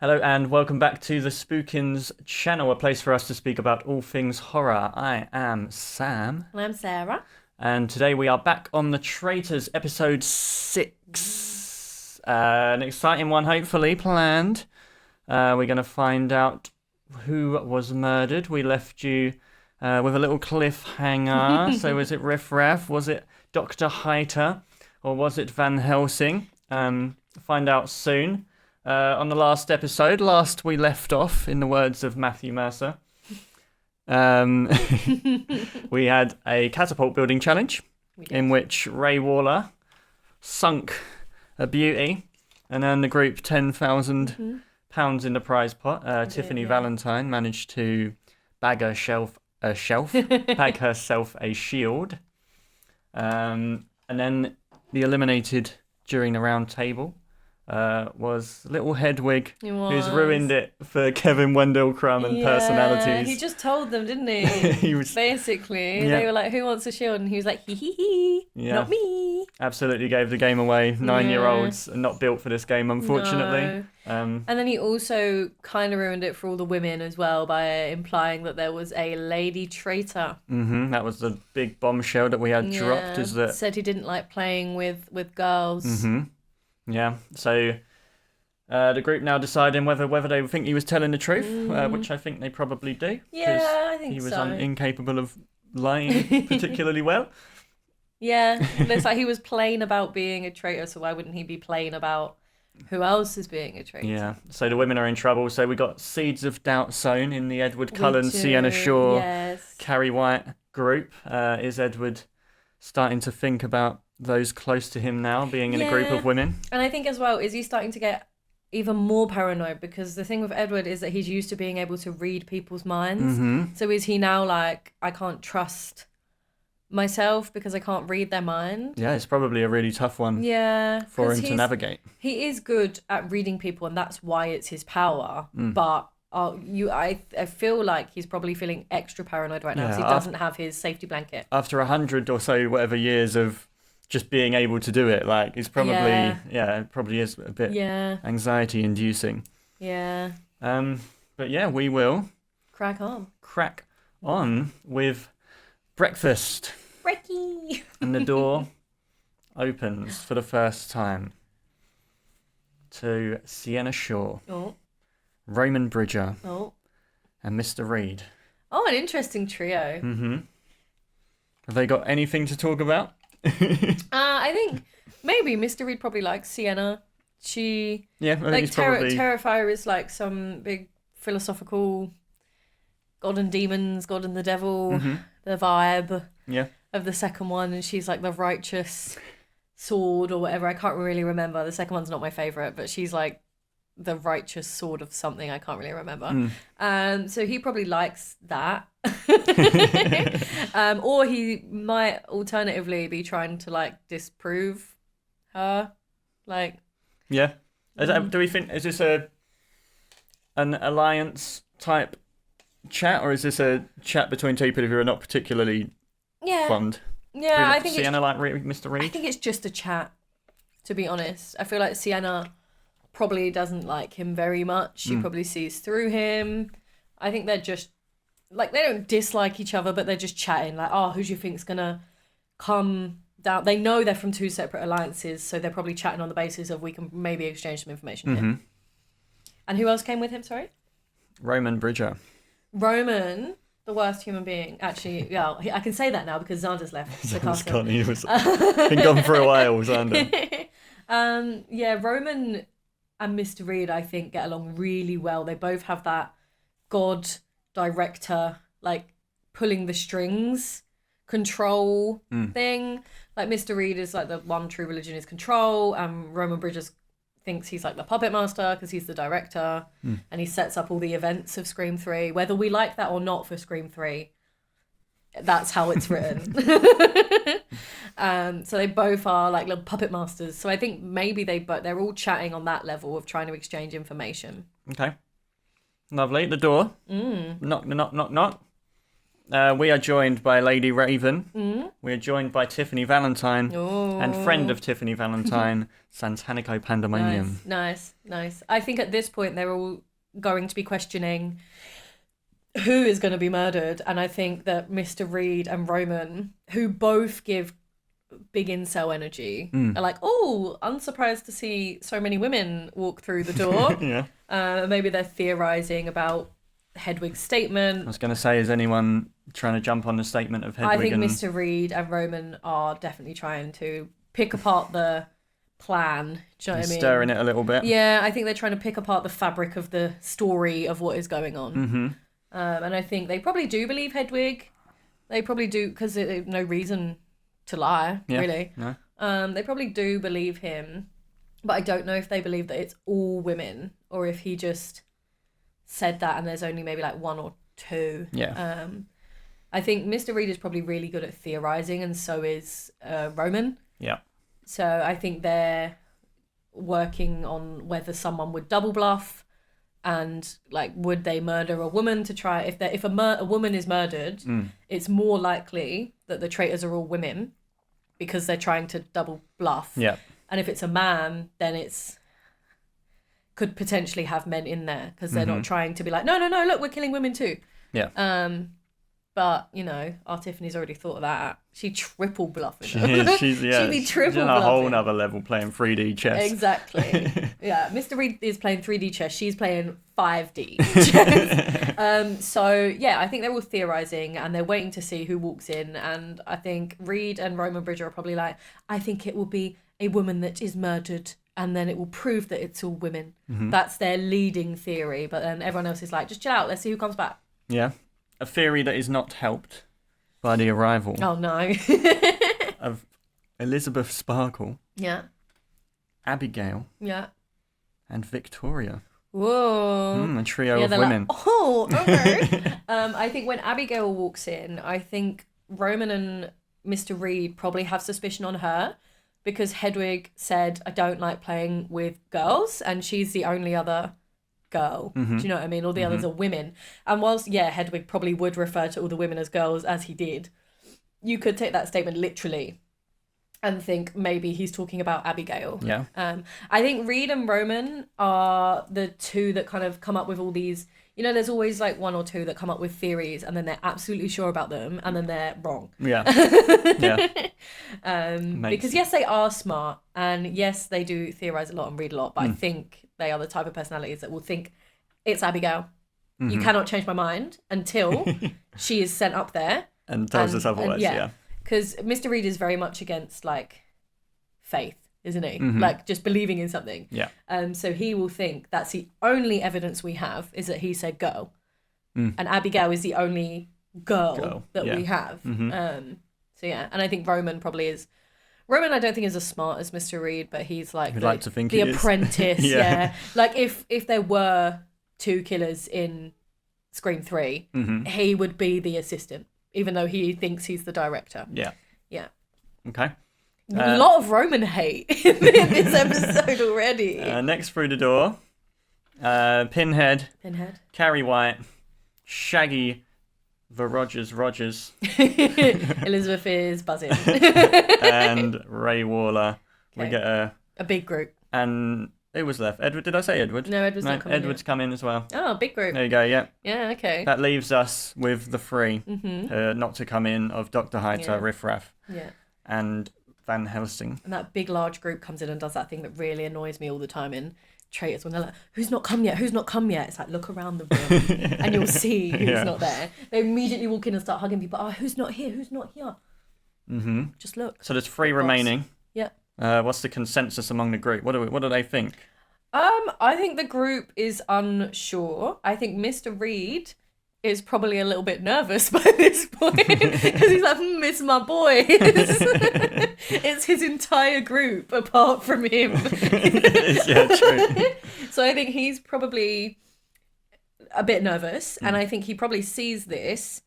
Hello and welcome back to the Spookins channel, a place for us to speak about all things horror. I am Sam. And I'm Sarah. And today we are back on the Traitors, episode 6. An exciting one, hopefully, planned. We're going to find out who was murdered. We left you with a little cliffhanger. So was it Riff Raff? Was it Dr. Heiter? Or was it Van Helsing? Find out soon. On the last episode, we left off, in the words of Matthew Mercer, we had a catapult building challenge in which Ray Waller sunk a beauty and earned the group £10,000 in the prize pot. Tiffany Valentine managed to bag herself a shield. And then the eliminated during the round table was little Hedwig, who's ruined it for Kevin Wendell Crumb and personalities. He just told them, didn't he? He was basically. They were like, "Who wants a shield?" And he was like, "Hee hee hee, not me." Absolutely gave the game away. 9-year-olds are not built for this game, unfortunately. No. And then he also kind of ruined it for all the women as well by implying that there was a lady traitor. That was the big bombshell that we had dropped. Is that said he didn't like playing with girls. Yeah, so the group now deciding whether they think he was telling the truth, which I think they probably do. Yeah, I think he was so. Incapable of lying particularly well. Yeah, it's like he was plain about being a traitor, so why wouldn't he be plain about who else is being a traitor? Yeah, so the women are in trouble. So we got seeds of doubt sown in the Edward Cullen, Sienna Shaw, Carrie White group. Is Edward starting to think about those close to him now being in a group of women? And I think as well, is he starting to get even more paranoid? Because the thing with Edward is that he's used to being able to read people's minds. So is he now like, I can't trust myself because I can't read their mind? Yeah, it's probably a really tough one for him to navigate. He is good at reading people, and that's why it's his power. But I feel like he's probably feeling extra paranoid right now because he doesn't have his safety blanket. After 100 or so whatever years of just being able to do it, like, it's probably it probably is a bit anxiety inducing. Yeah. But yeah, we will crack on with breakfast. Breaky. And the door opens for the first time to Sienna Shaw, Roman Bridger, and Mr. Reed. Oh, an interesting trio. Have they got anything to talk about? I think maybe Mr. Reed probably likes Sienna. She I think Terrifier is like some big philosophical God and demons, God and the devil, the vibe of the second one, and she's like the righteous sword or whatever. I can't really remember. The second one's not my favourite, but she's like the righteous sword of something. I can't really remember. So he probably likes that. Or he might alternatively be trying to like disprove her. Like, do we think, is this an alliance type chat, or is this a chat between two people who are not particularly fond? Yeah, I think Sienna like Mr. Reed? I think it's just a chat, to be honest. I feel like Sienna probably doesn't like him very much. She probably sees through him. I think they're just like, they don't dislike each other, but they're just chatting like, oh, who do you think's gonna come down? They know they're from two separate alliances, so they're probably chatting on the basis of we can maybe exchange some information here. And who else came with him, sorry? Roman Bridger. Roman, the worst human being. Actually, yeah, I can say that now because Xander's left the castle. He was been gone for a while, Xander. Roman and Mr. Reed, I think, get along really well. They both have that God director, like, pulling the strings, control thing. Like, Mr. Reed is like the one true religion is control, and Roman Bridges thinks he's like the puppet master because he's the director, and he sets up all the events of Scream 3. Whether we like that or not for Scream 3, that's how it's written. So they both are like little puppet masters. So I think maybe they're all chatting on that level of trying to exchange information. Okay. Lovely. The door. Knock, knock, knock, knock. We are joined by Lady Raven. We are joined by Tiffany Valentine and friend of Tiffany Valentine, Santanico Pandemonium. Nice. I think at this point they're all going to be questioning who is going to be murdered, and I think that Mr. Reed and Roman, who both give big incel energy, are like, oh, unsurprised to see so many women walk through the door. Yeah. Maybe they're theorizing about Hedwig's statement. I was going to say, is anyone trying to jump on the statement of Hedwig? I think Mr. Reed and Roman are definitely trying to pick apart the plan. Do you know what I mean? Stirring it a little bit. Yeah, I think they're trying to pick apart the fabric of the story of what is going on. Mm-hmm. And I think they probably do believe Hedwig. They probably do, because no reason to lie, really. No. They probably do believe him, but I don't know if they believe that it's all women or if he just said that and there's only maybe like one or two. Yeah. I think Mr. Reed is probably really good at theorizing, and so is Roman. Yeah. So I think they're working on whether someone would double bluff, and like, would they murder a woman to try? If a woman is murdered, it's more likely that the traitors are all women because they're trying to double bluff. Yeah. And if it's a man, then it's could potentially have men in there because they're not trying to be like, no, look, we're killing women too. Yeah. But, you know, our Tiffany's already thought of that. She triple bluffing. She'd be triple on a bluffing. whole nother level playing 3D chess. Exactly. Yeah, Mr. Reed is playing 3D chess. She's playing 5D chess. So, yeah, I think they're all theorising and they're waiting to see who walks in. And I think Reed and Roman Bridger are probably like, I think it will be a woman that is murdered and then it will prove that it's all women. That's their leading theory. But then everyone else is like, just chill out. Let's see who comes back. Yeah. A theory that is not helped by the arrival Oh, no. of Elizabeth Sparkle, Yeah. Abigail, Yeah. and Victoria. Whoa. A trio of they're women. like, oh, okay. I think when Abigail walks in, I think Roman and Mr. Reed probably have suspicion on her because Hedwig said, I don't like playing with girls, and she's the only other girl. Do you know what I mean? All the others are women. And whilst, Hedwig probably would refer to all the women as girls, as he did, you could take that statement literally and think maybe he's talking about Abigail. Yeah. I think Reed and Roman are the two that kind of come up with all these, you know, there's always like one or two that come up with theories and then they're absolutely sure about them and then they're wrong. Yeah. Because yes, they are smart and yes, they do theorize a lot and read a lot, but I think they are the type of personalities that will think it's Abigail. You cannot change my mind until she is sent up there. And tells us otherwise, yeah. Because Mr. Reed is very much against like faith, isn't he? Like just believing in something. Yeah. So he will think that's the only evidence we have is that he said go. And Abigail is the only girl that we have. So yeah, and I think Roman probably is. Roman, I don't think is as smart as Mr. Reed, but he's like the apprentice. Yeah. Like if there were two killers in Scream 3, he would be the assistant, even though he thinks he's the director. Yeah. Yeah. Okay. A lot of Roman hate in this episode already. Next through the door, Pinhead, Carrie White, Shaggy, the Rogers, Elizabeth is buzzing. and Ray Waller. Okay. We get a big group. And who was left? Edward? Did I say Edward? No, Edward's not coming. Edward's come in as well. Oh, big group. There you go. Yeah. Yeah. Okay. That leaves us with the three not to come in of Dr. Heiter, Riff Raff, and Van Helsing. And that big large group comes in and does that thing that really annoys me all the time in Traitors when they're like, who's not come yet? It's like, look around the room and you'll see who's not there. They immediately walk in and start hugging people. Oh, who's not here? Just look. So there's three remaining. Yeah. What's the consensus among the group? What do they think? I think the group is unsure. I think Mr. Reed is probably a little bit nervous by this point because he's like, it's my boy. It's his entire group apart from him. Yeah, true. So I think he's probably a bit nervous and I think he probably sees this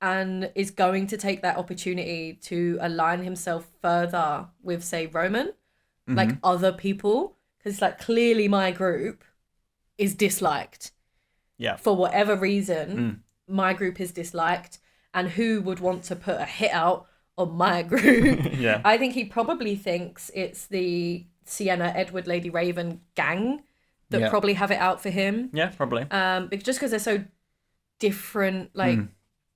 and is going to take that opportunity to align himself further with, say, Roman, like other people, because like clearly my group is disliked. Yeah. For whatever reason, my group is disliked. and who would want to put a hit out on my group. Yeah. I think he probably thinks it's the Sienna, Edward, Lady Raven gang that probably have it out for him. Yeah, probably. Just because they're so different, like,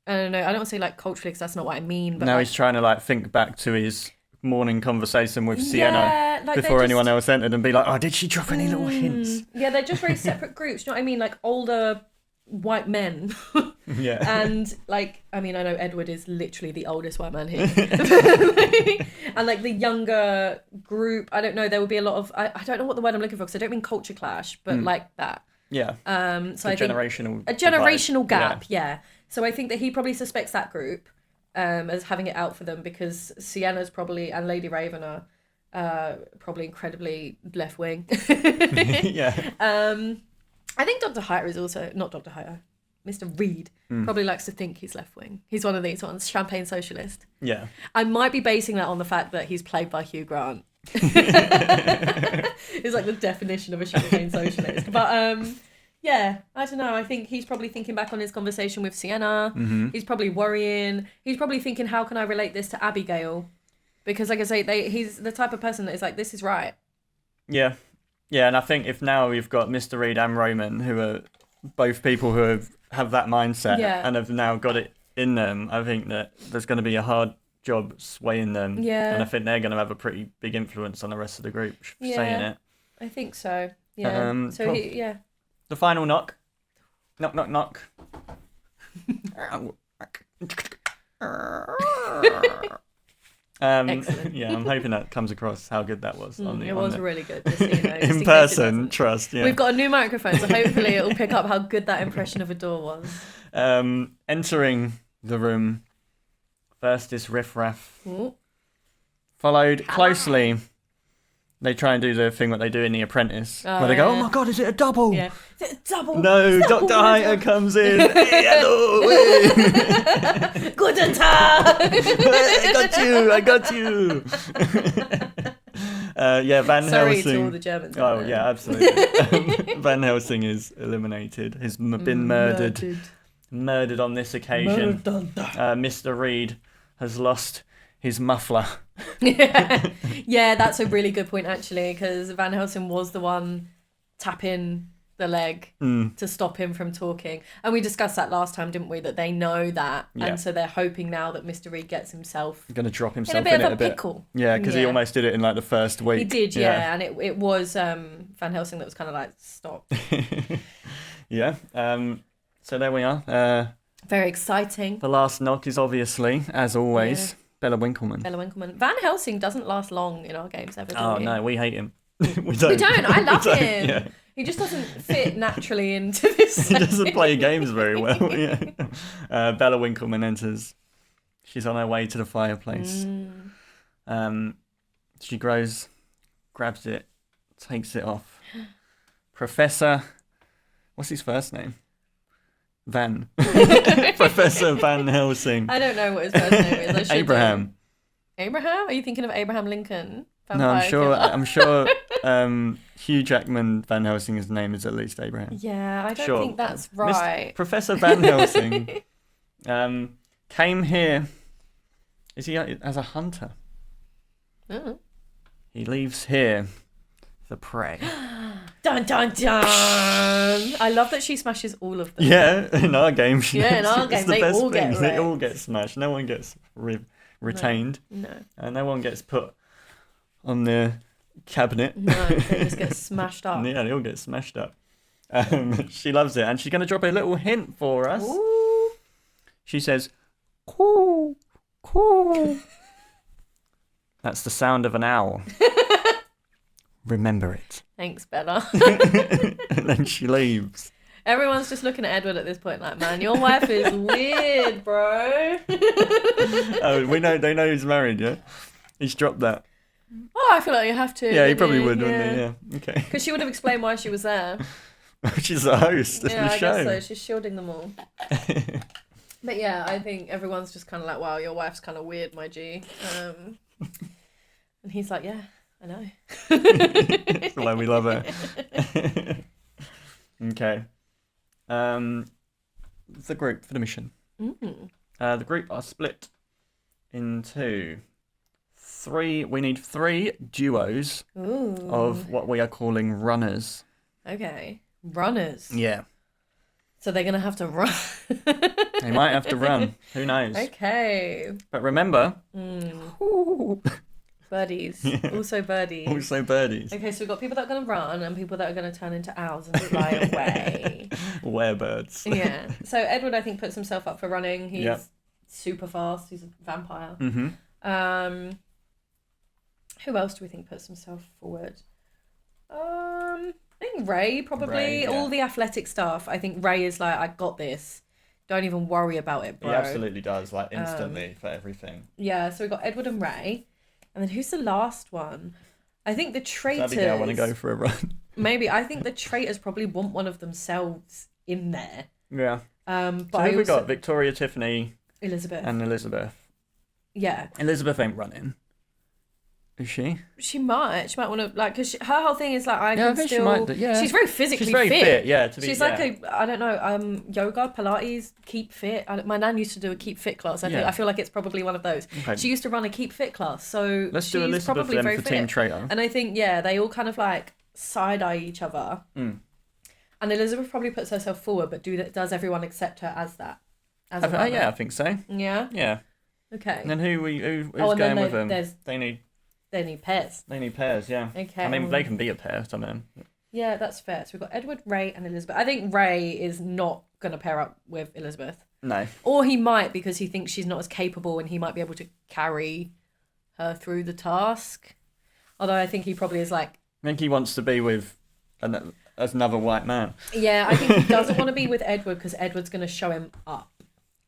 I don't know, I don't want to say like culturally because that's not what I mean. But now like, he's trying to like think back to his morning conversation with Sienna like, before anyone else entered and be like, oh, did she drop any little hints? Yeah, they're just very separate groups. You know what I mean? Like older white men. Yeah. And like, I mean, I know Edward is literally the oldest white man here. And like the younger group, I don't know, there would be a lot of, I don't know what the word I'm looking for because I don't mean culture clash, but like that. Yeah. So I think generational a generational gap, yeah. So I think that he probably suspects that group as having it out for them because Sienna's probably and Lady Raven are probably incredibly left wing. Yeah. I think Dr. Hyter is also not Dr. Hyter. Mr. Reed probably likes to think he's left wing. He's one of these ones, champagne socialist. Yeah. I might be basing that on the fact that he's played by Hugh Grant. It's like the definition of a champagne socialist. But yeah, I don't know. I think he's probably thinking back on his conversation with Sienna. He's probably worrying. He's probably thinking, how can I relate this to Abigail? Because like I say, he's the type of person that is like, this is right. Yeah. Yeah, and I think if now we've got Mr. Reed and Roman, who are both people who have that mindset and have now got it in them, I think that there's going to be a hard job swaying them. Yeah. And I think they're going to have a pretty big influence on the rest of the group saying it. I think so. Yeah. So cool. yeah. The final knock. Knock, knock, knock. Excellent. Yeah, I'm hoping that comes across how good that was. It was really good. Just so you know, just in case person, trust. Yeah. We've got a new microphone, so hopefully it will pick up how good that impression of a door was. Entering the room, first is Riff Raff, Ooh. followed closely. They try and do the thing that they do in The Apprentice, where they go, "Oh my God, is it a double?" Yeah. Is it a double? No, Double, Dr. Hyter comes in. Hey, hello. Guten Tag. I got you. Yeah, Van Sorry Helsing. to all the Germans. Oh yeah, absolutely. Van Helsing is eliminated. Has been murdered. Murdered on this occasion. Mr. Reed has lost his muffler. Yeah, that's a really good point actually, because Van Helsing was the one tapping the leg to stop him from talking, and we discussed that last time, didn't we? That they know that, and so they're hoping now that Mr. Reed gets himself going to drop himself in a bit in of it a pickle. Yeah, because he almost did it in like the first week. He did, yeah. And it was Van Helsing that was kind of like, stop. Yeah. So there we are. Very exciting. The last knock is obviously, as always, Bella Winkleman. Van Helsing doesn't last long in our games ever, do we? No, we hate him. We don't. I love him. Yeah. He just doesn't fit naturally into this. He doesn't play games very well. Yeah. Bella Winkleman enters. She's on her way to the fireplace. She grabs it, takes it off. Professor, what's his first name? Van. Professor Van Helsing. I don't know what his first name is. Abraham. Abraham? Are you thinking of Abraham Lincoln? No, I'm sure Hugh Jackman Van Helsing's name is at least Abraham. Yeah, I don't think that's right. Professor Van Helsing came here. Is he as a hunter? Oh. He leaves here for prey. Dun dun dun! I love that she smashes all of them. Yeah, in our game. In our game, they all get wrecked. They all get smashed. No one gets retained. No. And no one gets put on the cabinet. No, they just get smashed up. Yeah, they all get smashed up. She loves it, and she's going to drop a little hint for us. Ooh. She says, "Coo, coo." That's the sound of an owl. Remember it. Thanks, Bella. And then she leaves. Everyone's just looking at Edward at this point like, man, your wife is weird, bro. Oh, they know he's married, yeah? He's dropped that. Oh, I feel like you have to. Yeah, he probably would, wouldn't he? Yeah, okay. Because she would have explained why she was there. She's the host of the show. I guess so. She's shielding them all. But yeah, I think everyone's just kind of like, wow, your wife's kind of weird, my G. And he's like, yeah, I know. That's the way we love her. Okay. The group for the mission. The group are split into three. We need 3 duos Ooh. of what we are calling runners. Okay. Runners. Yeah. So they're going to have to run. They might have to run. Who knows? Okay. But remember, Birdies. Yeah. Also birdies. also birdies. Okay, so we've got people that are going to run and people that are going to turn into owls and fly away. Werebirds. Yeah. So Edward, I think, puts himself up for running. He's Yep. super fast. He's a vampire. Mm-hmm. Who else do we think puts himself forward? I think Ray probably. Ray, yeah. All the athletic stuff. I think Ray is like, I got this. Don't even worry about it, bro. He absolutely does, like instantly for everything. Yeah. So we got Edward and Ray, and then who's the last one? I think the traitors. Does Abigail want to go for a run? Maybe. I think the traitors probably want one of themselves in there. Yeah. But So who we got? Victoria, Tiffany, Elizabeth. and Elizabeth. Yeah. Elizabeth ain't running. Is she? She might want to, like, because her whole thing is like, I Yeah, I can think still. she might do, yeah. She's very physically She's very fit, yeah. She's like I don't know, yoga, Pilates, keep fit. My nan used to do a keep fit class. I feel like it's probably one of those. Okay. She used to run a keep fit class, so Let's she's do Elizabeth probably then very for fit. Team Traitor. And I think they all kind of like side eye each other. Mm. And Elizabeth probably puts herself forward, but does everyone accept her as that? As a runner? Yeah, I think so. Yeah. Yeah. Okay. And then who's and going then with them? They need pairs. They need pairs, yeah. Okay. I mean, they can be a pair, I mean. Yeah, that's fair. So we've got Edward, Ray, and Elizabeth. I think Ray is not going to pair up with Elizabeth. No. Or he might because he thinks she's not as capable and he might be able to carry her through the task. Although I think he probably is like... I think he wants to be with another white man. Yeah, I think he doesn't want to be with Edward because Edward's going to show him up.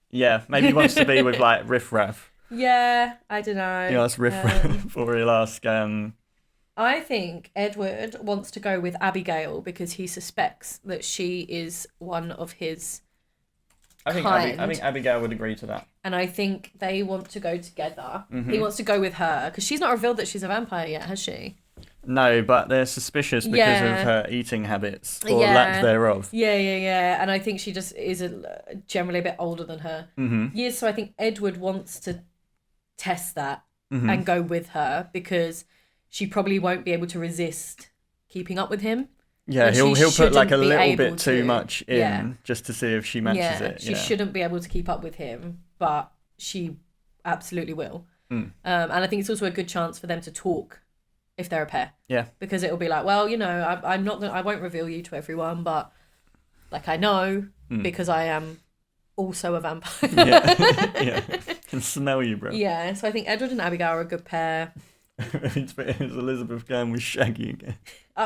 Yeah, maybe he wants to be with, like, Riff Raff. Yeah, I don't know. He'll ask Riff Raff, or he'll ask... I think Edward wants to go with Abigail because he suspects that she is one of his I think Abigail would agree to that. And I think they want to go together. Mm-hmm. He wants to go with her because she's not revealed that she's a vampire yet, has she? No, but they're suspicious because of her eating habits or lack thereof. Yeah. And I think she just is generally a bit older than her. Mm-hmm. Yeah, so I think Edward wants to test that and go with her because she probably won't be able to resist keeping up with him. Yeah, he'll put like a little bit too to. much in just to see if she matches it. She shouldn't be able to keep up with him, but she absolutely will. Mm. And I think it's also a good chance for them to talk if they're a pair. Yeah. Because it'll be like, well, you know, I won't reveal you to everyone, but like I know because I am also a vampire. Yeah. Can smell you, bro. Yeah, so I think Edward and Abigail are a good pair. Is Elizabeth going with Shaggy again?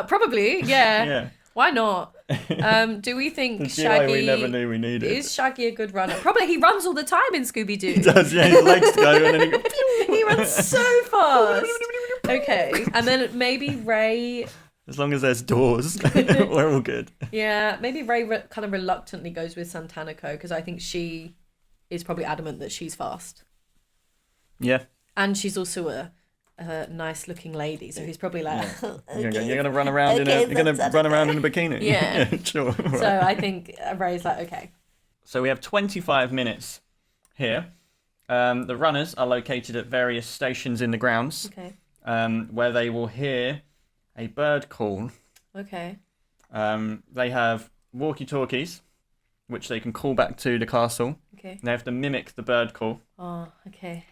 Probably, yeah. Yeah. Why not? Do we think the Shaggy we never knew we needed. Is Shaggy a good runner? Probably. He runs all the time in Scooby-Doo. He does, yeah. His legs go and then he goes... He runs so fast. Okay, and then maybe Ray... As long as there's doors, we're all good. Yeah, maybe Ray kind of reluctantly goes with Santanico because I think she is probably adamant that she's fast. Yeah. And she's also a nice looking lady, so he's probably like, You're gonna run around in a bikini. Yeah. Sure. Right. So I think Ray's like, okay. So we have 25 minutes here. The runners are located at various stations in the grounds. Okay. Where they will hear a bird call. Okay. They have walkie-talkies, which they can call back to the castle. Okay. They have to mimic the bird call. Oh, okay.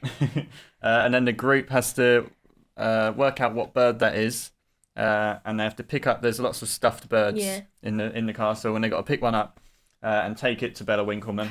And then the group has to work out what bird that is. And they have to pick up. There's lots of stuffed birds in the castle, and they got to pick one up and take it to Bella Winkleman.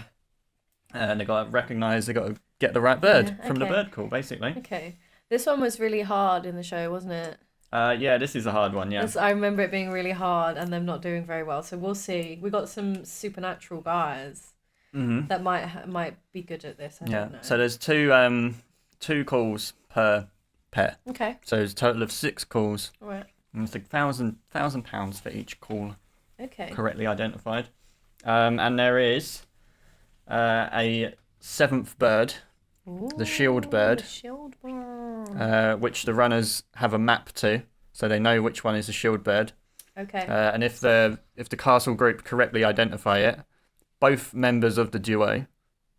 And they got to recognise. They got to get the right bird from the bird call, basically. Okay. This one was really hard in the show, wasn't it? Yeah, this is a hard one. Yeah. I remember it being really hard and them not doing very well. So we'll see. We got some supernatural guys that might be good at this. I don't know. So there's two calls per pair. Okay. So there's a total of 6 calls. All right. And it's like £1,000 for each call. Okay. Correctly identified. And there is a 7th bird, the shield bird. Shield bird. Which the runners have a map to, so they know which one is the shield bird. Okay. And if the castle group correctly identify it, both members of the duo,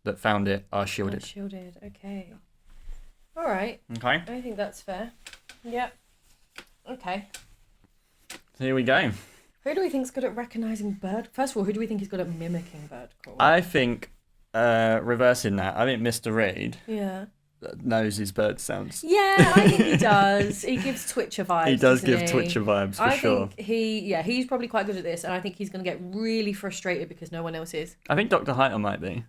that found it are Oh, shielded. shielded. Okay. All right. Okay. I think that's fair. Yep. Okay. So here we go. Who do we think's good at recognizing bird? First of all, who do we think is good at mimicking bird call? I think reversing that. I think Mr. Reed Yeah. knows his bird sounds. Yeah, I think he does. He gives Twitcher vibes. He does doesn't give he? Twitcher vibes for sure. I think he's probably quite good at this, and I think he's going to get really frustrated because no one else is. I think Dr. Heiter might be.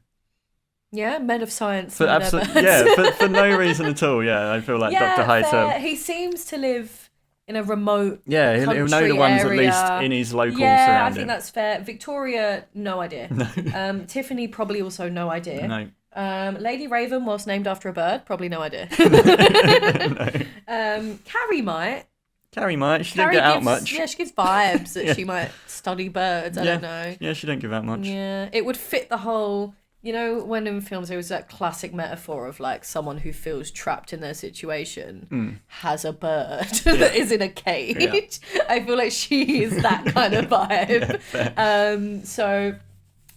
Yeah, men of science. For absolutely, yeah, for no reason at all. Yeah, I feel like Dr. Heiter. Fair. He seems to live in a remote. Yeah, he'll know the country ones area. at least in his local Yeah, I surrounding. think that's fair. Victoria, no idea. No. Tiffany, probably also no idea. No. Lady Raven was named after a bird, probably no idea. No. Carrie might. Carrie might. She Carrie didn't get out gives- much. Yeah, she gives vibes that Yeah. she might study birds. I don't know. Yeah, she didn't give out much. Yeah, it would fit the whole. You know, when in films there was that classic metaphor of like someone who feels trapped in their situation has a bird that is in a cage. I feel like she is that kind of vibe. So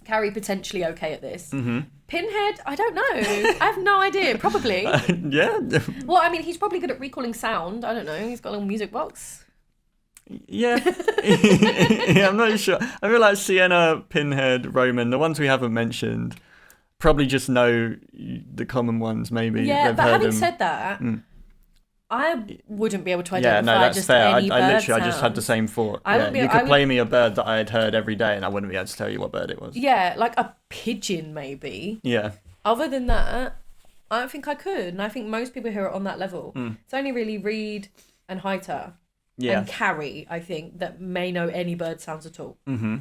Carrie potentially okay at this. Mm-hmm. Pinhead, I don't know. I have no idea. Probably. Yeah. Well, I mean, he's probably good at recalling sound. I don't know. He's got a little music box. Yeah. Yeah, I'm not sure. I feel like Sienna, Pinhead, Roman, the ones we haven't mentioned, probably just know the common ones, maybe. Yeah, They've but heard having them. said that, I wouldn't be able to Yeah, identify no, that's just fair. any bird I literally, I just had the sounds. same thought. I Yeah, wouldn't be- you I could would- play me a bird that I had heard every day, and I wouldn't be able to tell you what bird it was. Yeah, like a pigeon maybe. Yeah. Other than that, I don't think I could. And I think most people here are on that level. It's only really Reed and Heiter Yeah. and Carrie, I think, that may know any bird sounds at all. Mm-hmm.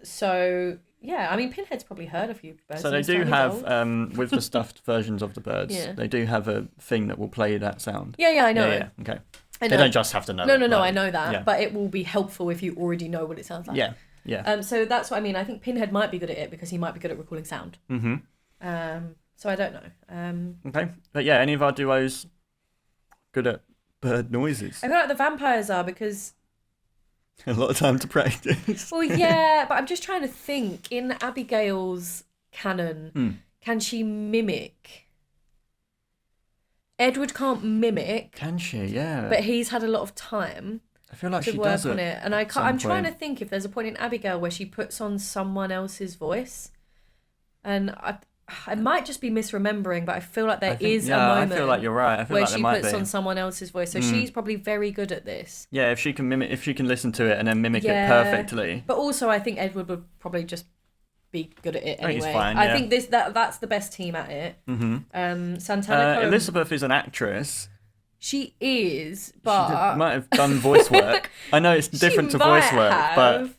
So, yeah, I mean, Pinhead's probably heard a few birds. So in they his do tiny have, dog. with the stuffed versions of the birds, Yeah. they do have a thing that will play that sound. Yeah, I know. Yeah, yeah. Okay. I They know. don't just have to know. No, it, I like- know that. Yeah. But it will be helpful if you already know what it sounds like. Yeah. Yeah. So that's what I mean. I think Pinhead might be good at it because he might be good at recalling sound. Mm-hmm. So I don't know. Okay. But yeah, any of our duos good at bird noises? I feel like the vampires are because, A lot of time to practice. well, yeah, but I'm just trying to think. In Abigail's canon, can she mimic? Edward can't mimic, Can she? Yeah. but he's had a lot of time I feel like to she work does on it. it. And I can't, some I'm trying to point. think if there's a point in Abigail where she puts on someone else's voice. And I might just be misremembering, but I feel like there is a moment I feel like you're right. I feel where like there she might puts be. on someone else's voice. So she's probably very good at this. Yeah, if she can mimic, if she can listen to it and then mimic it Yeah. perfectly. But also, I think Edward would probably just be good at it I think he's anyway. fine, I yeah. think that's the best team at it. Mm-hmm. Santana Cohen, Elizabeth is an actress. she is, She but might have done voice work. I know it's different to voice might work, but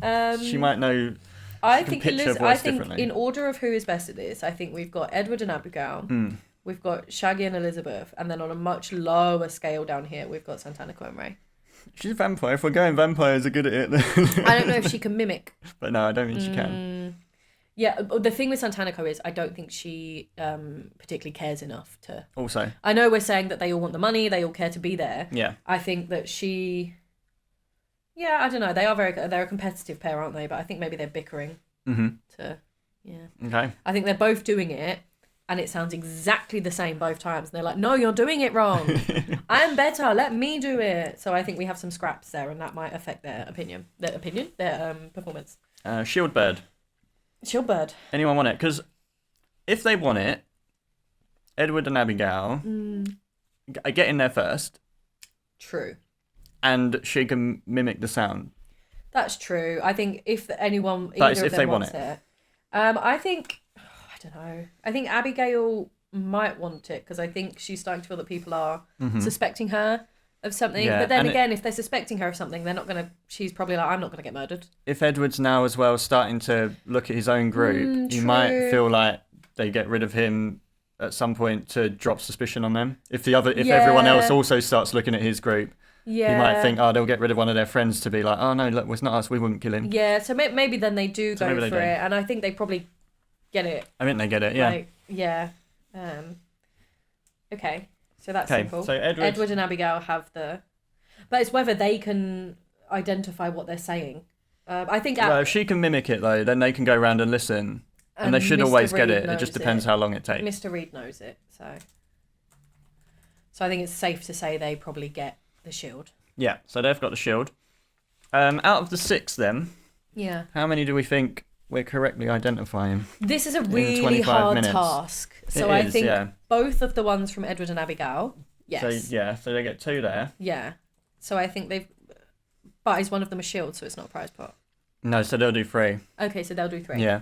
have. she might know. I can think picture I voice think differently. in order of who is best at this, I think we've got Edward and Abigail. We've got Shaggy and Elizabeth, and then on a much lower scale down here, we've got Santana Cohen. She's a vampire. If we're going vampires are good at it, I don't know if she can mimic. but no, I don't think she can. Yeah, the thing with Santanico is I don't think she particularly cares enough to. Also, I know we're saying that they all want the money, they all care to be there. yeah. I think that she. Yeah, I don't know. They're a competitive pair, aren't they? But I think maybe they're bickering to. Yeah. Okay. I think they're both doing it, and it sounds exactly the same both times. And they're like, "No, you're doing it wrong. I'm better. Let me do it." So I think we have some scraps there, and that might affect their performance. Shield bird. Shieldbird. Anyone want it? Because if they want it, Edward and Abigail get in there first, True. and she can mimic the sound. That's true. I think if anyone, That is either of if them they want wants it. I think, I don't know. I think Abigail might want it because I think she's starting to feel that people are suspecting her of something. Yeah, But then and again, if they're suspecting her of something, they're not gonna. She's probably like, I'm not gonna get murdered. If Edward's now as well starting to look at his own group, he might true. feel like they get rid of him at some point to drop suspicion on them. If Yeah. everyone else also starts looking at his group, Yeah. he might think, oh, they'll get rid of one of their friends to be like, oh no, look, it's not us, we wouldn't kill him. Yeah. So maybe then they do So go maybe they for do. it, and I think they probably get it. I think they get it, yeah. Like, yeah. Okay. So that's Okay, simple. so Edward and Abigail have the, but it's whether they can identify what they're saying. I think. Well, if she can mimic it though, then they can go around and listen. And they should Mr. always get Reed it. It just knows depends it. how long it takes. Mr. Reed knows it, so I think it's safe to say they probably get the shield. Yeah, so they've got the shield. Out of the 6 then, Yeah. how many do we think we're correctly identifying? This is a 25 really hard minutes. task. So It I is, think yeah. both of the ones from Edward and Abigail, yes. So they get 2 there. Yeah. So I think they've... But is one of them a shield, so it's not a prize pot? No, so they'll do 3. Okay, so they'll do 3. Yeah.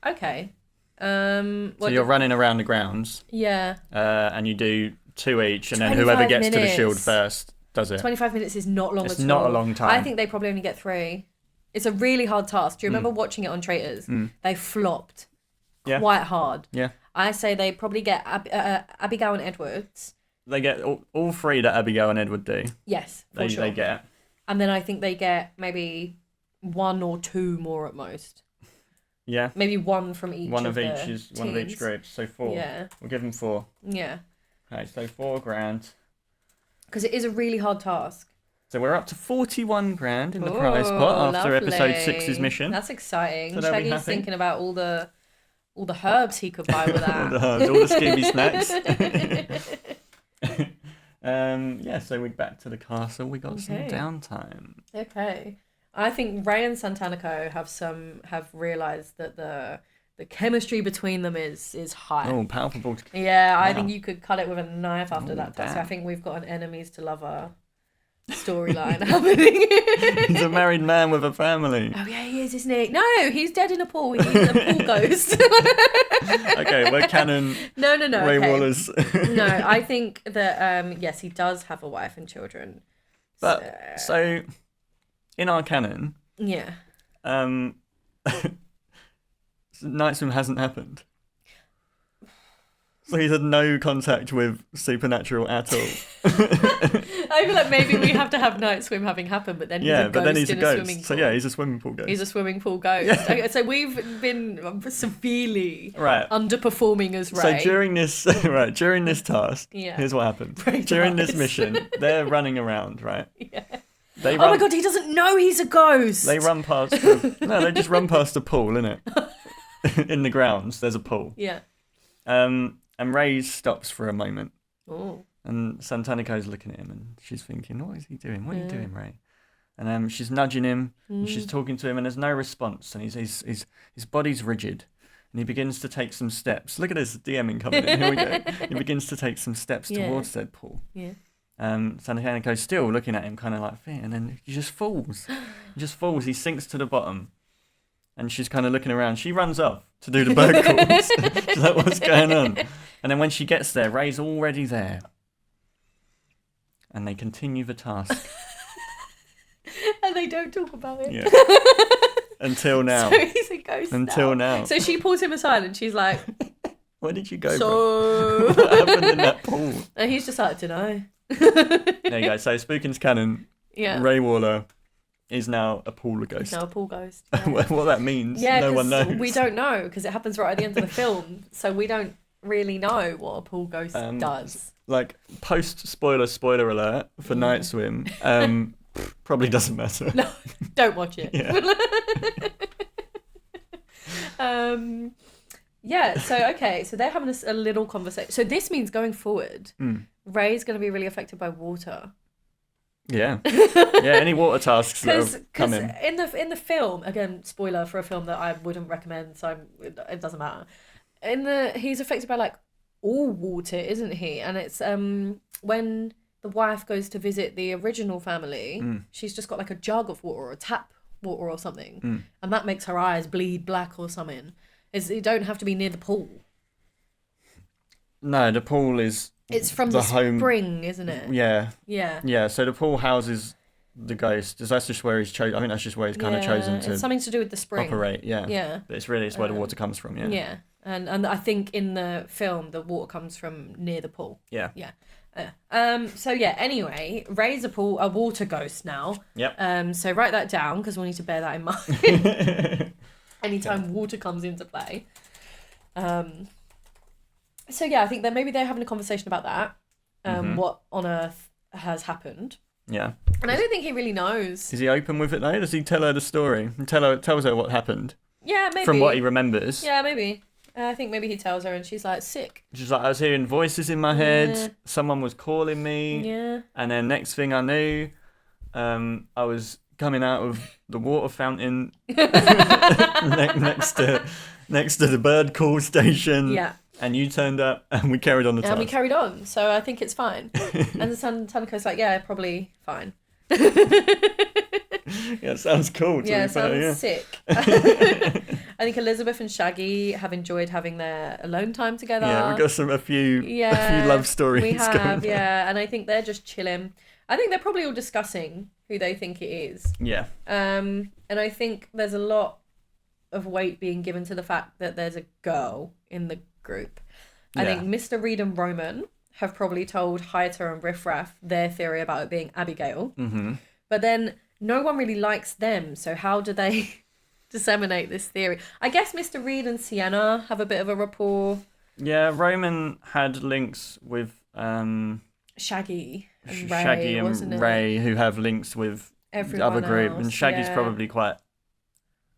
Okay. So you're running around the grounds, Yeah. and you do 2 each, and then whoever 25 gets to the shield minutes. first does it. 25 minutes is not long It's at all. not a long time. I think they probably only get 3. It's a really hard task. Do you remember watching it on Traitors? They flopped quite hard. Yeah. I say they probably get Abigail and Edwards. They get all 3 that Abigail and Edward do. Yes, for sure. They get. And then I think they get maybe 1 or 2 more at most. Yeah. Maybe 1 from each. One of each the is one of each teams. group. So 4. Yeah. We'll give them 4. Yeah. Okay, so 4 grand. Because it is a really hard task. So we're up to 41 grand in the prize pot after episode lovely. 6's mission. That's exciting. So they'll be Shaggy's happy. thinking about all the herbs he could buy with all the that. herbs, all the Scooby snacks. Yeah, so we're back to the castle. We got some Okay. downtime. Okay. I think Ray and Santanico have realised that the chemistry between them is high. Oh, palpable. Yeah, I Wow. think you could cut it with a knife after that task. So I damn. think we've got an enemies to lover storyline happening. He's a married man with a family. Oh yeah, he is, isn't he? No, he's dead in a pool. He's a pool ghost. Okay, we're canon. No. Ray okay. Wallace. No, I think that yes, he does have a wife and children. But so in our canon, Yeah. Night Swim hasn't happened. So he's had no contact with supernatural at all. I feel like maybe we have to have Night Swim having happened, but then he's a ghost but then he's a in ghost. swimming pool. So yeah, he's a swimming pool ghost. He's a swimming pool ghost. Yeah. Okay, so we've been severely Right. underperforming as Ray. So during this task, Yeah. here's what happened. Ray During this dies. mission, they're running around, right? Yeah. They Oh run, my god, he doesn't know he's a ghost. They run past. They just run past a pool, innit? In the grounds, there's a pool. Yeah. And Ray stops for a moment, Oh. and Santanico's looking at him, and she's thinking, "What is he doing? What are you doing, Ray?" And she's nudging him, and she's talking to him, and there's no response, and his body's rigid, and he begins to take some steps. Look at this DMing coming in. Here we go. He begins to take some steps Yeah. towards said pool. Yeah. Santanico's still looking at him, kind of like fear, and then he just falls. He just falls. He sinks to the bottom. And she's kind of looking around. She runs off to do the bird calls. She's like, what's going on? And then when she gets there, Ray's already there. And they continue the task. And they don't talk about it. Yeah. Until now. So he's a ghost Until now. So she pulls him aside and she's like, Where did you go, bro? so... What happened in that pool? And he's just like, dunno. There you go. So Spooking's canon, Yeah. Ray Waller is now a pool ghost. He's now a pool ghost. What that means, Yeah, no one 'cause knows. we don't know because it happens right at the end of the film. So we don't really know what a pool ghost does. Like, spoiler alert for Night Swim, probably doesn't matter. No, don't watch it. Yeah. Yeah, so okay, so they're having a little conversation. So this means going forward, Ray's going to be really affected by water. Yeah. Yeah, any water tasks that Because have come in. in the film, again, spoiler for a film that I wouldn't recommend, so it doesn't matter. He's affected by like all water, isn't he? And it's when the wife goes to visit the original family, she's just got like a jug of water or a tap water or something, and that makes her eyes bleed black or something. You don't have to be near the pool. No, the pool is... It's from the the home... spring, isn't it? Yeah. Yeah. Yeah, so the pool houses the ghost. That's just where he's chosen. I think that's just where he's kind of chosen to It's something to do with the spring. operate. Yeah. Yeah. But it's where the water comes from. Yeah. Yeah. And I think in the film the water comes from near the pool. Yeah. Yeah. So yeah, anyway, Ray's a water ghost now. Yep. So write that down because we'll need to bear that in mind. Anytime water comes into play. So yeah, I think that maybe they're having a conversation about that. What on earth has happened. Yeah. And I don't think he really knows. Is he open with it though? Does he tell her the story? And tells her what happened? Yeah, maybe. From what he remembers. Yeah, maybe. I think maybe he tells her and she's like, sick. She's like, I was hearing voices in my head. Someone was calling me. Yeah. And then next thing I knew, I was coming out of the water fountain next to the bird call station. Yeah. And you turned up and we carried on the task. And we carried on. So I think it's fine. And the Tanako's like, yeah, probably fine. Yeah, it sounds cool. Yeah, it sounds sick. I think Elizabeth and Shaggy have enjoyed having their alone time together. Yeah, we got a few love stories. We have, going yeah, and I think they're just chilling. I think they're probably all discussing who they think it is. Yeah. And I think there's a lot of weight being given to the fact that there's a girl in the group. I think Mr. Reed and Roman have probably told Hyter and Riff Raff their theory about it being Abigail. Mm-hmm. But then no one really likes them, so how do they disseminate this theory? I guess Mr. Reed and Sienna have a bit of a rapport. Yeah, Roman had links with Shaggy and Ray, who have links with everyone the other group, else, and Shaggy's probably quite.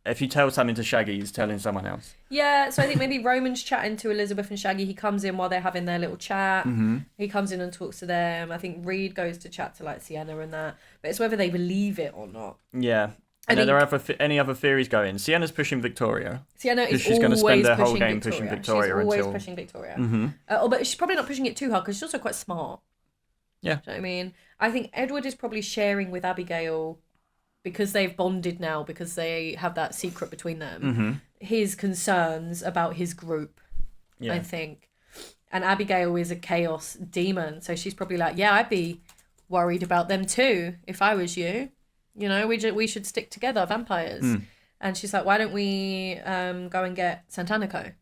If you tell something to Shaggy, he's telling someone else. Yeah, so I think maybe Roman's chatting to Elizabeth and Shaggy. He comes in while they're having their little chat. Mm-hmm. He comes in and talks to them. I think Reed goes to chat to like Sienna and that. But it's whether they believe it or not. Yeah. And then there are any other theories going. Sienna's pushing Victoria. Sienna is she's going to spend her whole game Victoria. pushing Victoria She's always until... pushing Victoria. Mm-hmm. But she's probably not pushing it too hard because she's also quite smart. Yeah. Do you know what I mean? I think Edward is probably sharing with Abigail because they've bonded now, because they have that secret between them, mm-hmm. his concerns about his group, I think. And Abigail is a chaos demon, so she's probably like, yeah, I'd be worried about them too if I was you. You know, we should stick together, vampires. Mm. And she's like, why don't we go and get Santanico?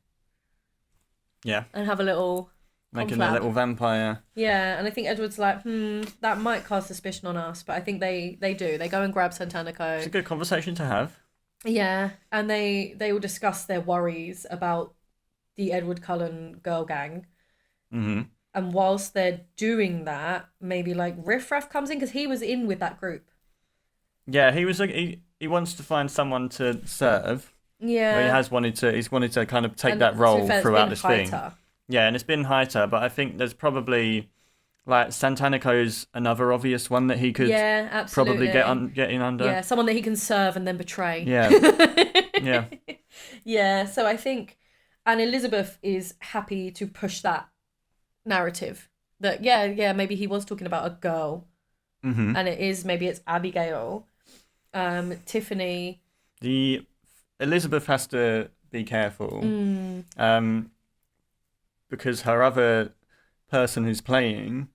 Yeah. And have a little... Making a little vampire. Yeah, and I think Edward's like, that might cast suspicion on us, but I think they do. They go and grab Santanico. It's a good conversation to have. Yeah, and they all discuss their worries about the Edward Cullen girl gang. Mm-hmm. And whilst they're doing that, maybe like Riff Raff comes in because he was in with that group. Yeah, he was like he wants to find someone to serve. Yeah, He's wanted to kind of take that role throughout this thing. Yeah, and it's been Hyter, but I think there's probably like Santanico's another obvious one that he could probably get in under. Yeah, someone that he can serve and then betray. Yeah. Yeah. Yeah, so I think, and Elizabeth is happy to push that narrative that maybe he was talking about a girl, mm-hmm. and maybe it's Abigail. Tiffany. Elizabeth has to be careful. Because her other person who's playing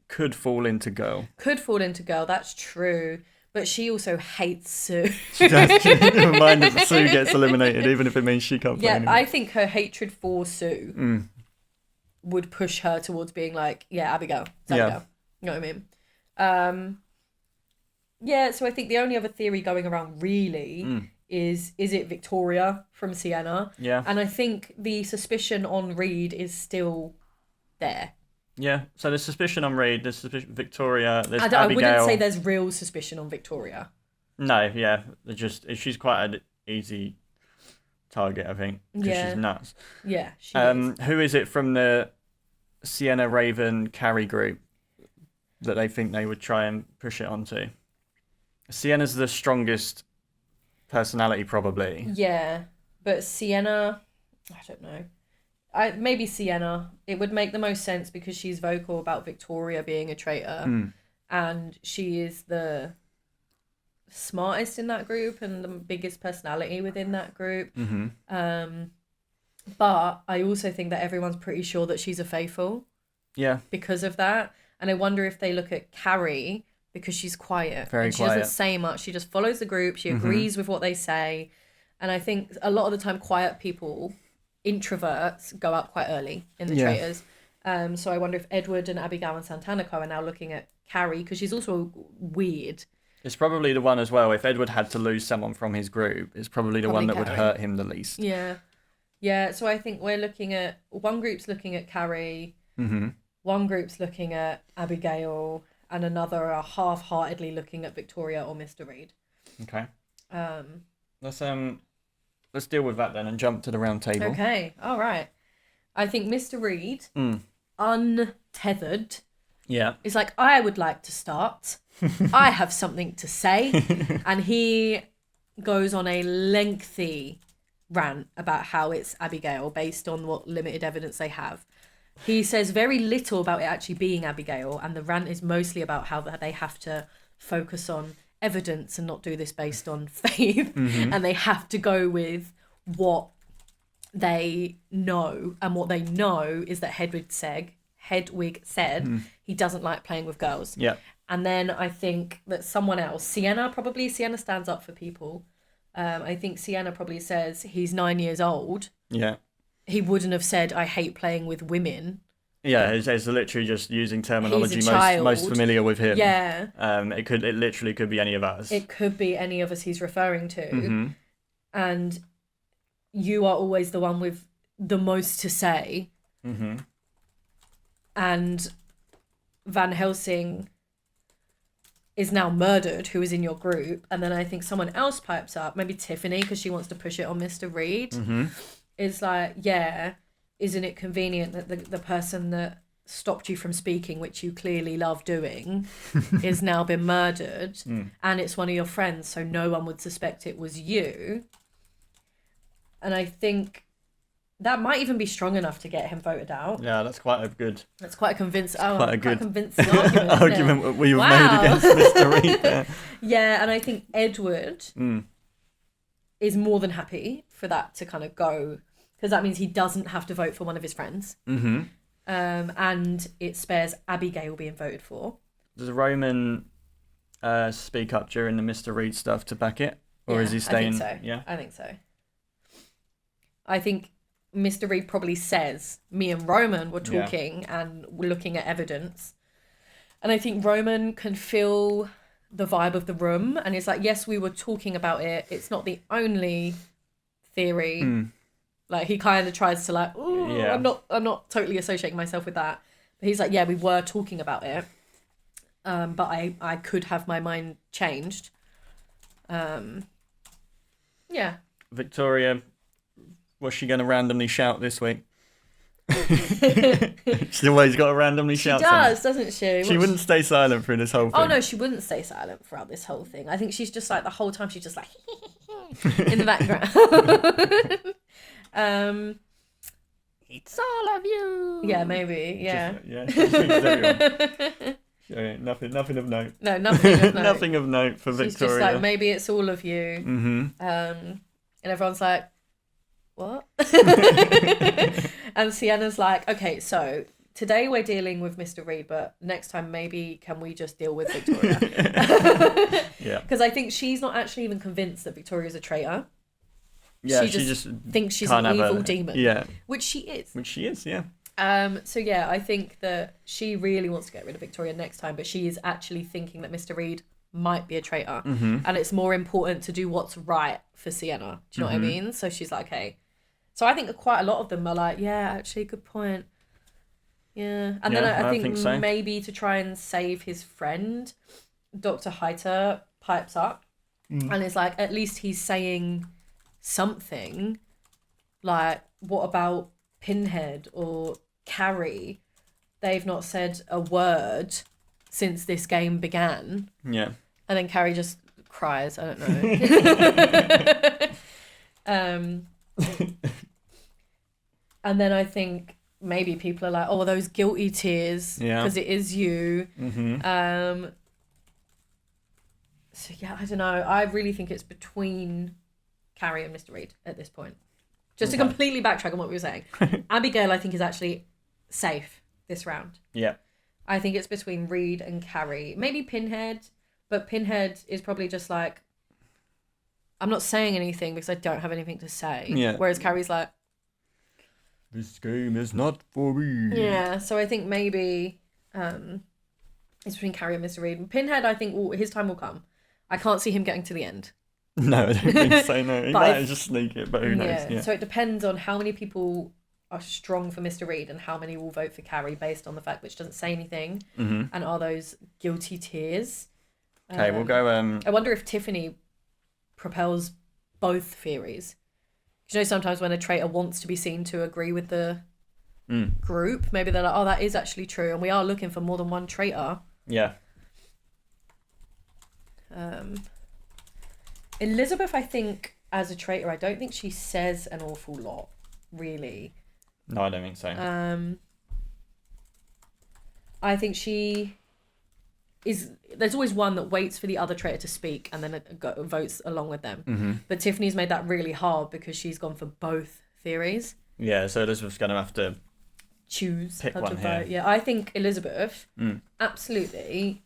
could fall into girl. That's true. But she also hates Sue. She does. Never mind that Sue gets eliminated, even if it means she can't play anymore. I think her hatred for Sue would push her towards being like, Abigail. Abigail. You know what I mean? So I think the only other theory going around really is it Victoria from Sienna? Yeah. And I think the suspicion on Reed is still there. Yeah. So there's suspicion on Reed, there's suspicion Victoria, there's Abigail. I wouldn't say there's real suspicion on Victoria. No, yeah. She's quite an easy target, I think. Because she's nuts. Yeah, she is. Who is it from the Sienna, Raven, Carrie group that they think they would try and push it onto? Sienna's the strongest personality, probably. Yeah, but Sienna, I don't know. Maybe Sienna. It would make the most sense because she's vocal about Victoria being a traitor, and she is the smartest in that group and the biggest personality within that group. Mm-hmm. But I also think that everyone's pretty sure that she's a faithful. Yeah. Because of that, and I wonder if they look at Carrie. Because she's quiet. Very and she quiet. doesn't say much. She just follows the group. She agrees with what they say. And I think a lot of the time quiet people, introverts, go out quite early in the Traitors. So I wonder if Edward and Abigail and Santanico are now looking at Carrie, because she's also weird. It's probably the one as well. If Edward had to lose someone from his group, it's probably the one that would hurt him the least. Yeah. Yeah, so I think we're looking at... One group's looking at Carrie. Mm-hmm. One group's looking at Abigail. And another are half-heartedly looking at Victoria or Mr. Reed. Okay. Let's let's deal with that then and jump to the round table. Okay, all right. I think Mr. Reed, Mm. untethered, Yeah. is like, I would like to start. I have something to say. And he goes on a lengthy rant about how it's Abigail based on what limited evidence they have. He says very little about it actually being Abigail, and the rant is mostly about how they have to focus on evidence and not do this based on faith, and they have to go with what they know, and what they know is that Hedwig said he doesn't like playing with girls. Yeah. And then I think that someone else, Sienna stands up for people. I think Sienna probably says he's 9 years old. Yeah. He wouldn't have said, I hate playing with women. Yeah, it's literally just using terminology He's a child. most familiar with him. Yeah. It literally could be any of us. It could be any of us he's referring to. Mm-hmm. And you are always the one with the most to say. Mm-hmm. And Van Helsing is now murdered, who is in your group. And then I think someone else pipes up, maybe Tiffany, because she wants to push it on Mr. Reed. Mm-hmm. Is like, yeah, isn't it convenient that the person that stopped you from speaking, which you clearly love doing, is now been murdered, and it's one of your friends, so no one would suspect it was you. And I think that might even be strong enough to get him voted out. Yeah, that's quite a convincing argument. argument we've Wow. made against Mr. Reed there. Yeah, and I think Edward is more than happy for that to kind of go, because that means he doesn't have to vote for one of his friends. Mm-hmm. And it spares Abigail being voted for. Does Roman speak up during the Mr. Reed stuff to back it? Or is he staying? I think so. Yeah. I think so. I think Mr. Reed probably says, me and Roman were talking and we're looking at evidence. And I think Roman can feel the vibe of the room. And it's like, yes, we were talking about it. It's not the only theory. Like, he kind of tries to like, ooh, I'm not totally associating myself with that. But he's like, yeah, we were talking about it. But I could have my mind changed. Yeah. Victoria, what's she going to randomly shout this week? She's always got to randomly shout does, something. doesn't she? She wouldn't stay silent through this whole thing. Oh, no, she wouldn't stay silent throughout this whole thing. I think she's just like, the whole time she's just like, in the background. It's all of you. Yeah, maybe. Yeah. She speaks to everyone. Nothing of note. No, nothing of note. Nothing of note for Victoria. She's just like, maybe it's all of you. Mm-hmm. And everyone's like, what? And Sienna's like, okay, so today we're dealing with Mr. Reed, but next time maybe can we just deal with Victoria? Yeah. Because I think she's not actually even convinced that Victoria's a traitor. Yeah, she just thinks she's an evil demon. Yeah. Which she is. Yeah. So yeah, I think that she really wants to get rid of Victoria next time, but she is actually thinking that Mr. Reed might be a traitor. Mm-hmm. And it's more important to do what's right for Sienna. Do you know what I mean? So she's like, okay. So I think quite a lot of them are like, yeah, actually, good point. Yeah. And then I think so. Maybe to try and save his friend, Dr. Heiter pipes up and is like, at least he's saying something. Like, what about Pinhead or Carrie? They've not said a word since this game began. Yeah. And then Carrie just cries. I don't know. And then I think maybe people are like, oh, those guilty tears, because it is you. Mm-hmm. So yeah, I don't know. I really think it's between Carrie and Mr. Reed at this point. Just to completely backtrack on what we were saying. Abigail, I think, is actually safe this round. Yeah. I think it's between Reed and Carrie. Maybe Pinhead, but Pinhead is probably just like, I'm not saying anything because I don't have anything to say. Yeah. Whereas Carrie's like, this game is not for me. yeah. So I think maybe it's between Carrie and Mr. Reed. Pinhead, I think his time will come. I can't see him getting to the end. No, I don't think so, no. He might just sneak it, but who knows? Yeah. So it depends on how many people are strong for Mr. Reed and how many will vote for Carrie based on the fact that she doesn't say anything. Mm-hmm. And are those guilty tears? Okay, we'll go... I wonder if Tiffany propels both theories. You know, sometimes when a traitor wants to be seen to agree with the Mm. group, maybe they're like, oh, that is actually true, and we are looking for more than one traitor. Yeah. Elizabeth, I think, as a traitor, I don't think she says an awful lot, really. No, I don't think so. I think she is. There's always one that waits for the other traitor to speak and then votes along with them. Mm-hmm. But Tiffany's made that really hard because she's gone for both theories. Yeah, so Elizabeth's going to have to Choose pick how one to here. vote. Yeah, I think Elizabeth Mm. absolutely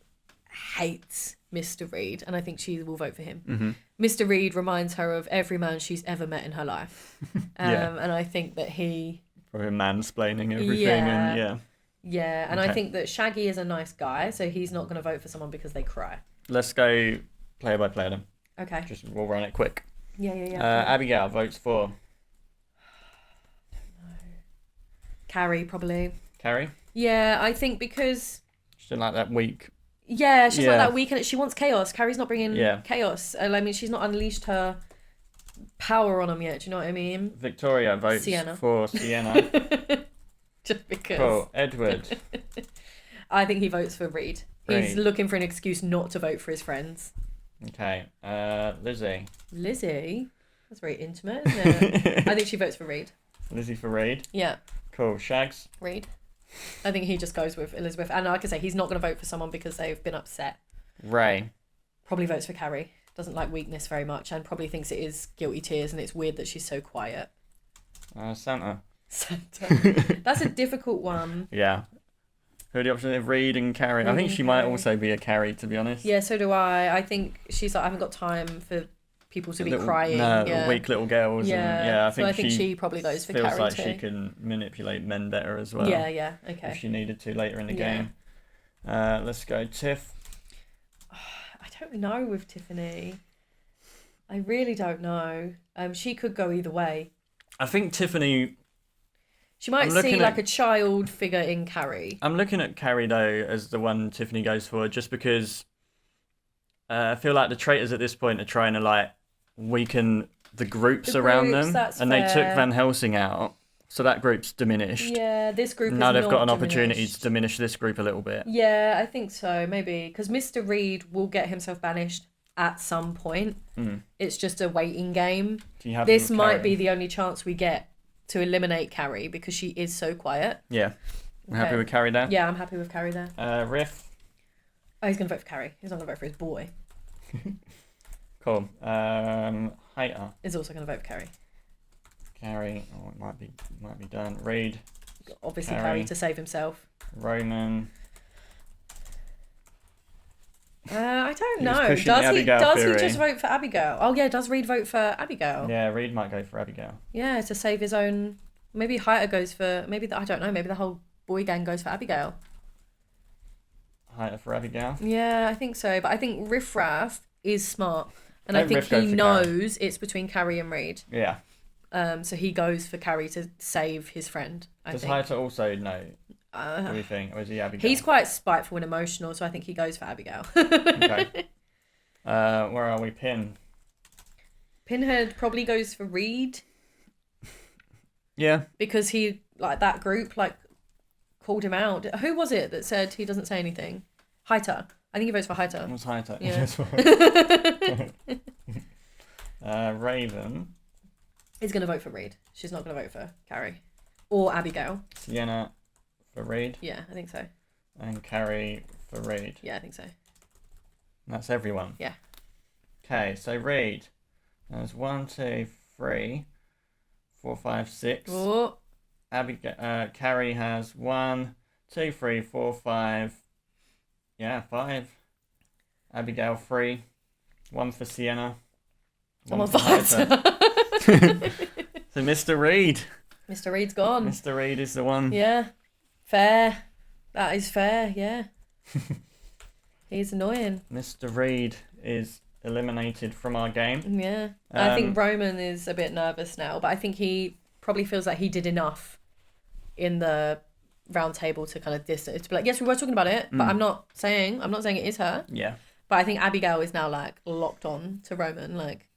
hates Mr. Reed, and I think she will vote for him. Mm-hmm. Mr. Reed reminds her of every man she's ever met in her life. Yeah. And I think that he... Probably mansplaining everything. Yeah. And yeah. Yeah, and I Okay. think that Shaggy is a nice guy, so he's not going to vote for someone because they cry. Let's go player by player then. Okay. We'll run it quick. Yeah. Abigail votes for Carrie, probably. Carrie. Yeah, I think because... She didn't like that weak. Yeah, she's Yeah. like that weekend. She wants chaos. Carrie's not bringing Yeah. chaos. And I mean, she's not unleashed her power on them yet. Do you know what I mean? Victoria votes Sienna. for Sienna. Just because. Cool. Edward. I think he votes for Reed. He's Reed. looking for an excuse not to vote for his friends. Okay. Lizzie. Lizzie? That's very intimate, isn't it? I think she votes for Reed. Lizzie for Reed. Yeah, Cool. Shags. Reed. I think he just goes with Elizabeth. And like I say, he's not going to vote for someone because they've been upset. Ray. Probably votes for Carrie. Doesn't like weakness very much and probably thinks it is guilty tears and it's weird that she's so quiet. Santa. Santa. That's a difficult one. Yeah. Who are the options of Reed and Carrie? I Reed think and she might Carrie. also be a Carrie, to be honest. Yeah, so do I. I think she's like, I haven't got time for people to be crying. No, Yeah. weak little girls. Yeah. And, yeah, So I think she probably goes for feels Carrie like too. she can manipulate men better as well. Yeah, okay. If she needed to later in the Yeah. game. Let's go Tiff. I don't know with Tiffany. I really don't know. She could go either way. I think Tiffany. She might I'm see looking like at- a child figure in Carrie. I'm looking at Carrie though as the one Tiffany goes for, just because I feel like the traitors at this point are trying to like weaken the groups The around groups, them, that's and they took fair. Van Helsing out, so that group's diminished. Yeah, this group Now is they've not got an opportunity diminished. to diminish this group a little bit. Yeah, I think so, maybe. Because Mr. Reed will get himself banished at some point. Mm. It's just a waiting game. Do you have This with might Carrie? be the only chance we get to eliminate Carrie because she is so quiet. Yeah. We're happy Okay. with Carrie there? Yeah, I'm happy with Carrie there. Riff. Oh, he's going to vote for Carrie. He's not going to vote for his boy. Cool. Hater. He's also going to vote for Carrie. Carrie. Oh, it might be done. Reed. Obviously, Carrie. Carrie to save himself. Roman. I don't He was know. pushing the Does he? Abigail Does theory. he just vote for Abigail? Oh yeah, does Reed vote for Abigail? Yeah, Reed might go for Abigail. Yeah, to save his own. Maybe Hater goes for. Maybe I don't know. Maybe the whole boy gang goes for Abigail. Hater for Abigail. Yeah, I think so. But I think Riff Raff is smart, and I Don't think Riff go he for knows it's between Carrie and Reed. Yeah. So he goes for Carrie to save his friend. I Does think. Hater also know? What do you think? Or is he Abigail? He's quite spiteful and emotional, so I think he goes for Abigail. Okay. Where are we? Pin. Pinhead probably goes for Reed Yeah. because he like that group like called him out. Who was it that said he doesn't say anything? Hater. I think he votes for Hater. What's Hater? Yeah. Raven. He's going to vote for Reed. She's not going to vote for Carrie. Or Abigail. Sienna for Reed. Yeah, I think so. And Carrie for Reed. Yeah, I think so. That's everyone. Yeah. Okay, so Reed. There's 1, 2, 3, 4, 5, 6. Oh, Abigail. Carrie has 1, 2, 3, 4, 5. Yeah, 5. Abigail 3. 1 for Sienna. I'm on for 5. Hater. So Mr. Reed. Mr. Reed's gone. Mr. Reed is the one. Yeah. Fair. That is fair, yeah. He's annoying. Mr. Reed is eliminated from our game. Yeah. I think Roman is a bit nervous now, but I think he probably feels like he did enough in the round table to kind of distance. To be like, yes, we were talking about it, but I'm not saying it is her. Yeah. But I think Abigail is now like locked on to Roman. Like,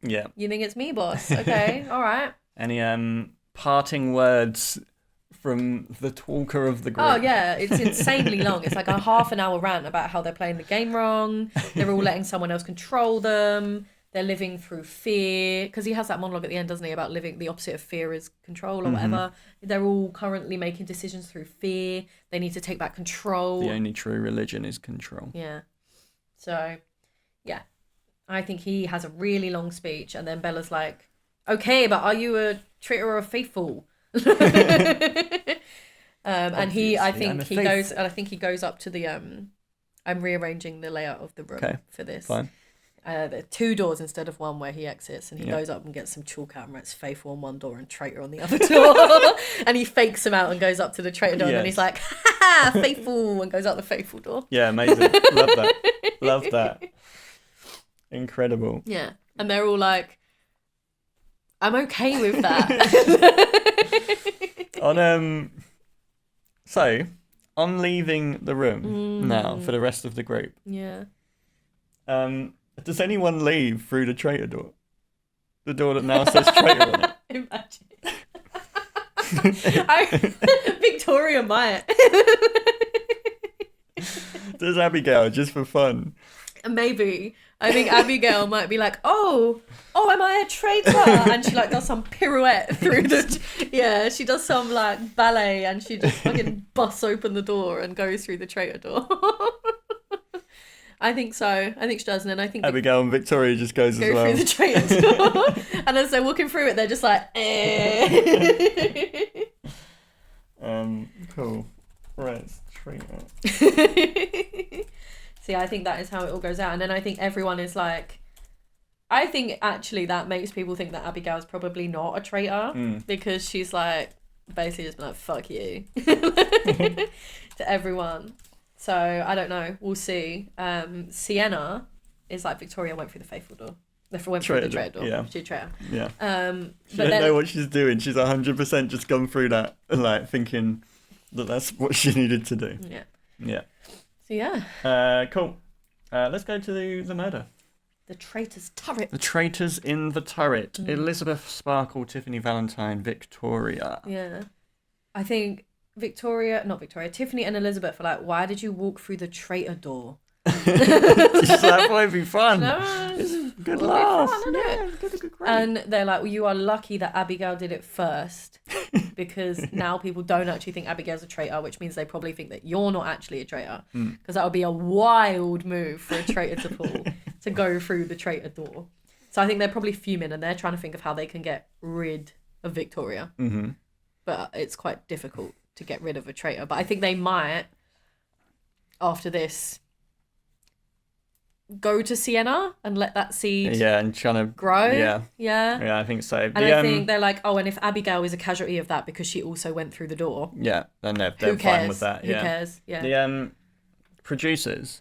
Yeah. You think it's me, boss? Okay, all right. Any parting words from the talker of the group? Oh yeah, it's insanely long. It's like a half an hour rant about how they're playing the game wrong. They're all letting someone else control them. They're living through fear, because he has that monologue at the end, doesn't he, about living the opposite of fear is control or whatever. They're all currently making decisions through fear. They need to take back control. The only true religion is control. Yeah. So, yeah, I think he has a really long speech, and then Bella's like, "Okay, but are you a traitor or a faithful?" And I think he goes up to the I'm rearranging the layout of the room for this. Fine. There are 2 doors instead of 1 where he exits, and he goes up and gets some chalk out and writes faithful on one door and traitor on the other door. And he fakes him out and goes up to the traitor door, and then he's like, "Ha ha, faithful," and goes out the faithful door. Yeah, amazing. Love that. Love that. Incredible. Yeah. And they're all like, "I'm okay with that." On leaving the room now for the rest of the group. Yeah. Does anyone leave through the traitor door? The door that now says traitor on it. Imagine. Victoria might. Does Abigail, just for fun? Maybe. I think Abigail might be like, oh, am I a traitor? And she like does some pirouette through she does some like ballet, and she just fucking busts open the door and goes through the traitor door. I think so. I think she does, and then I think Abigail and Victoria just goes as well. Go through the traitor door, and as they're walking through it, they're just like, eh. Cool. Right, traitor. See, I think that is how it all goes out, and then I think everyone is like, I think actually that makes people think that Abigail's probably not a traitor because she's like basically just been like, "Fuck you," to everyone. So I don't know. We'll see. Sienna is like, Victoria went through the faithful door. Went through the traitor door. Yeah. She's a traitor. Yeah. She But don't know what she's doing. She's 100% just gone through that, like thinking that that's what she needed to do. Yeah. Yeah. So yeah. Cool. Let's go to the murder. The Traitors' turret. The Traitors in the turret. Elizabeth, Sparkle, Tiffany Valentine, Victoria. Yeah. I think Tiffany and Elizabeth are like, "Why did you walk through the traitor door?" She's like, "Boy, it'd be fun. No, it's a good laugh." Fun, and they're like, "Well, you are lucky that Abigail did it first, because now people don't actually think Abigail's a traitor, which means they probably think that you're not actually a traitor, because that would be a wild move for a traitor to pull to go through the traitor door." So I think they're probably fuming, and they're trying to think of how they can get rid of Victoria. Mm-hmm. But it's quite difficult to get rid of a traitor. But I think they might, after this, go to Sienna and let that seed and trying to grow. Yeah, I think so. And I think they're like, and if Abigail is a casualty of that because she also went through the door, then they're fine with that. Who cares? Yeah. The producers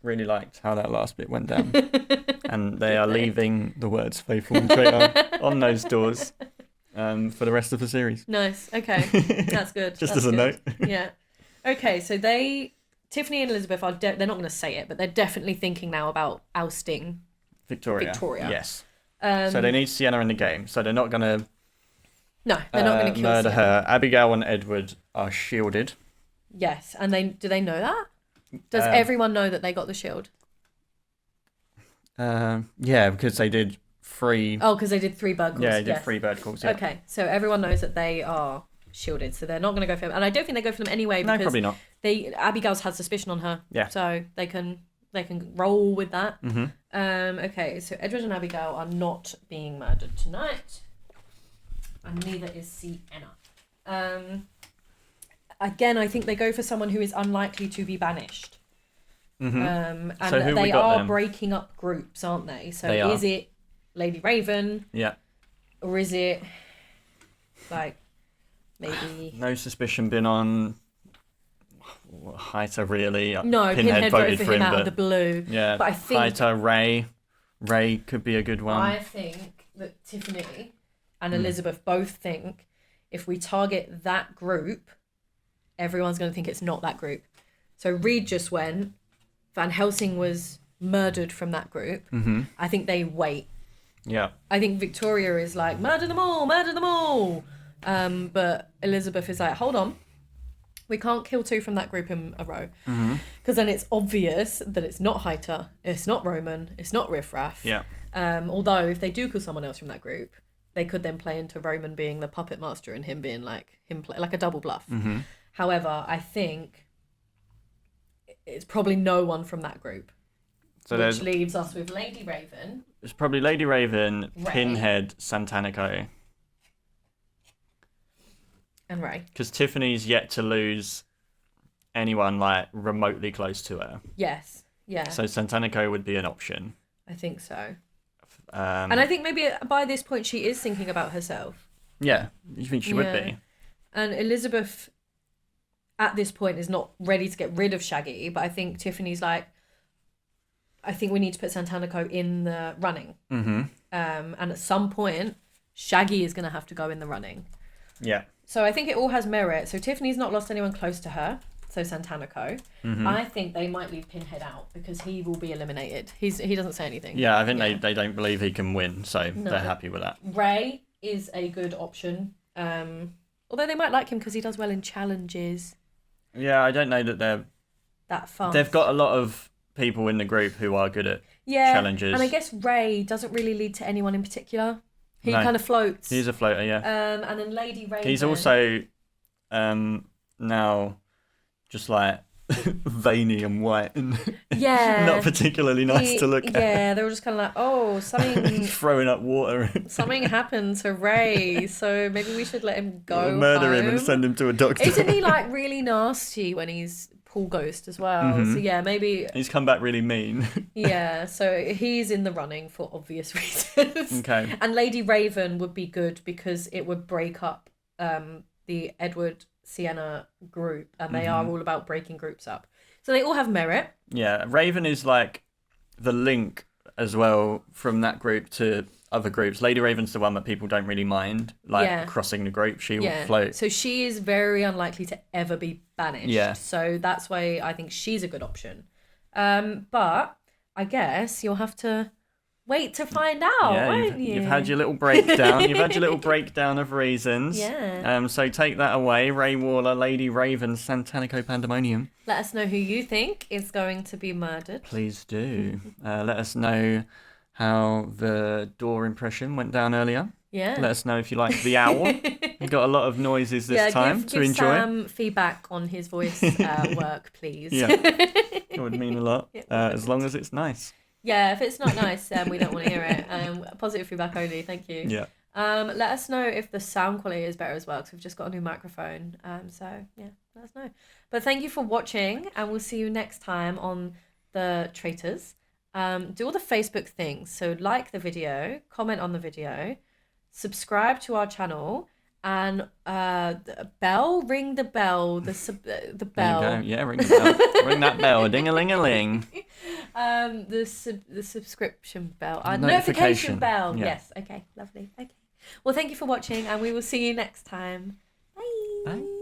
really liked how that last bit went down, and they are leaving the words "faithful" and "traitor" on those doors for the rest of the series. Nice. Okay, that's good. Just as a note. Yeah. Okay, so Tiffany and Elizabeth are they're not going to say it, but they're definitely thinking now about ousting Victoria. Yes. So they need Sienna in the game. So they're not going to. No, they're not going to kill murder Sienna. her. Abigail and Edward are shielded. Yes, and do they know that? Does everyone know that they got the shield? Yeah, because they did 3. Oh, because they did 3 bird calls. Yeah, they did 3 bird calls. Yeah. Okay, so everyone knows that they are shielded, so they're not going to go for them, and I don't think they go for them anyway. No, because probably not. Abigail's had suspicion on her. Yeah. So they can roll with that. Mm-hmm. Okay, so Edward and Abigail are not being murdered tonight, and neither is Sienna. Again, I think they go for someone who is unlikely to be banished. Mm-hmm. And so who they we got are then? breaking up groups, aren't they? So They is are. it Lady Raven? Yeah. Or is it like maybe No suspicion been on Haita really. No, Pinhead voted for him out of the blue. Yeah. But I think Haita, Ray could be a good one. I think that Tiffany and Elizabeth both think if we target that group, everyone's going to think it's not that group. So Reed just went. Van Helsing was murdered from that group, I think they wait. Yeah. I think Victoria is like, murder them all, murder them all. But Elizabeth is like, hold on. We can't kill 2 from that group in a row. Because then it's obvious that it's not Haita, it's not Roman, it's not Riffraff. Yeah. Although if they do kill someone else from that group, they could then play into Roman being the puppet master and him being like a double bluff. However, I think it's probably no one from that group. So which leaves us with Lady Raven. It's probably Lady Raven, Ray. Pinhead, Santanico. And Ray. Because Tiffany's yet to lose anyone like remotely close to her. Yes. Yeah. So Santanico would be an option. I think so. And I think maybe by this point she is thinking about herself. Yeah, you think she would be. And Elizabeth at this point is not ready to get rid of Shaggy, but I think Tiffany's like, I think we need to put Santanico in the running. And at some point, Shaggy is going to have to go in the running. Yeah. So I think it all has merit. So Tiffany's not lost anyone close to her. So Santanico. I think they might leave Pinhead out because he will be eliminated. He doesn't say anything. Yeah, I think they don't believe he can win, so they're happy with that. Ray is a good option. Although they might like him because he does well in challenges. Yeah, I don't know that That fast. they've got a lot of people in the group who are good at challenges. And I guess Ray doesn't really lead to anyone in particular. He No. kind of floats. He's a floater, yeah. And then Lady Raven. He's also now just like veiny and white and not particularly nice to look at. Yeah, they were just kind of like, oh, something Throwing up water. something happened to Ray, so maybe we should let him go Murder him and home. send him to a doctor. Isn't he like really nasty when he's Pool Ghost as well? So yeah, maybe He's come back really mean. yeah. So he's in the running for obvious reasons. Okay. And Lady Raven would be good because it would break up the Edward Sienna group, and they are all about breaking groups up. So they all have merit. Yeah, Raven is like the link as well from that group to other groups. Lady Raven's the one that people don't really mind, like crossing the group. She will float. So she is very unlikely to ever be banished. Yeah. So that's why I think she's a good option. But I guess you'll have to wait to find out, won't you? You've had your little breakdown. You've had your little breakdown of reasons. Yeah. So take that away. Ray Waller, Lady Raven, Santanico Pandemonium. Let us know who you think is going to be murdered. Please do. Let us know how the door impression went down earlier. Yeah. Let us know if you like the owl. We've got a lot of noises this time to give enjoy. Sam feedback on his voice work, please. Yeah. It would mean a lot, as long as it's nice. Yeah, if it's not nice, we don't want to hear it. Positive feedback only, thank you. Yeah. Let us know if the sound quality is better as well, because we've just got a new microphone. So, yeah, let us know. But thank you for watching, and we'll see you next time on the Traitors. Do all the Facebook things. So like the video, comment on the video, subscribe to our channel, and ring the bell, the bell. There you go. Yeah, ring the bell. Ring that bell, ding-a-ling-a-ling. The subscription bell, Notification notification bell. Yeah. Yes. Okay. Lovely. Okay. Well, thank you for watching, and we will see you next time. Bye. Bye.